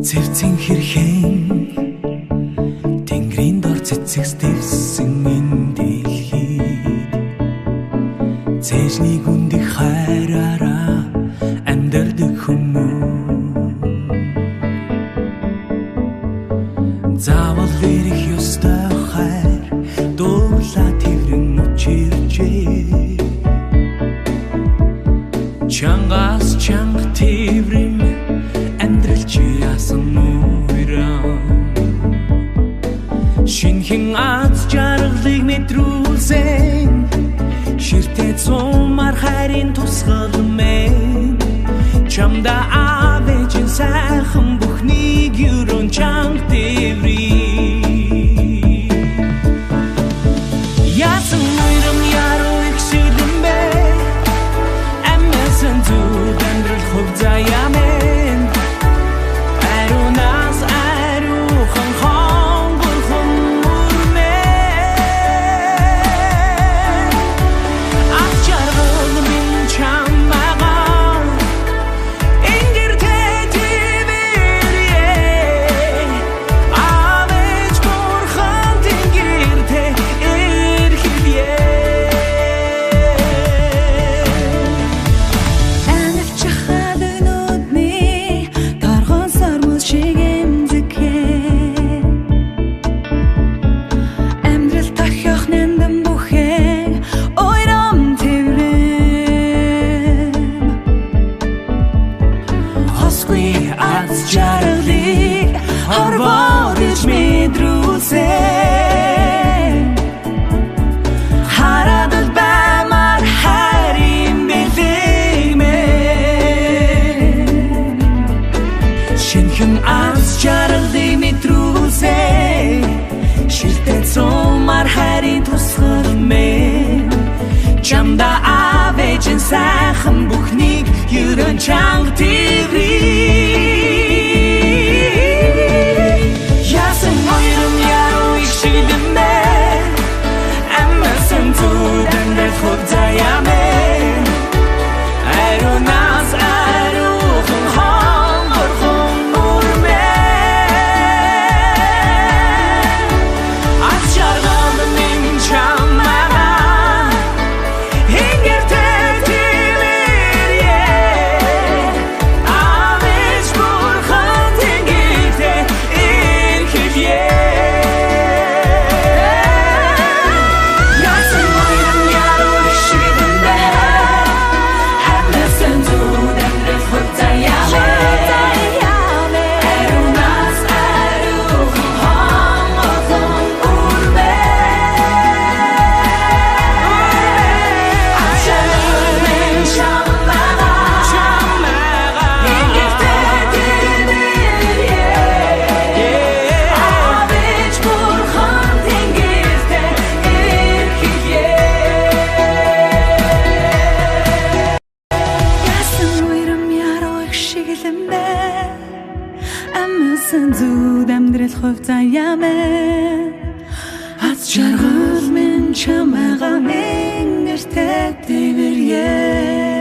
Цэвцэн хэрхэн тэнгэрийн дор цэцэгсдэлсэн энэ дэлхийд цэжний гүндих хайраараа амьдардаг хүмүүс заавал ирэх ёстой хайр дуулаа тэрэн учирчээ чангаас чанга тэрэн амьдрал чи яасан нүрэн шинхэн аз жаргалыг мэдрүүлсэн ширтээ цумар хайрын тусгал мэн чамда авэжин сайхан бүхнийг юрон чанга тэрэн яасан нүрэн яруу их шилэн бэ амэсэн зүд амьдрал хөв заяамэн аруунаас аруухан хонгорхон мөрмэн ах жаргал минь чамайгаа ингэртэй тивэрье авэж бурхан тэнгэртэй эрхэлье Анавчхад өнөдний торгон сормос шиг эмзэгхэн амьдрал тахих нэндэм бүхэн ойром тэврэм хосгүй аз жаргалыг хорвоодж мэдрүүлсэн харадал баймар хайрын бэлэгмэн шинхэн аз жаргалыг мэдрүүлсэн шилтэй цумар хайрын тусгал мэн чамда авэжин сайхан бүхнийг ерөн чанга тэрэн яасан ойрон яруу их шилэн бэ аммасан зүд амьдрал хөв заяамэн аруунаас аруухан хонгорхон мөрмэн ах жаргал минь чамайгаа ингэртэй тивэрье авэж бурхан тэнгэртэй эрхэлье яасан ойрон яруу их шилэн бэ амнасан зүд амьдрал хөв заяамэн аруунаас аруухан хонгорхон мөрмэн ах жаргал минь чамайгаа ингэртэй тивэрье авэж бурхан тэнгэртэй эрхэлье яасан ойром яруу их шигэлэн бэ амнасан зүд амьдрал хөв заяамэн аз жаргал минь чамайгаа ингэртэй тивэрье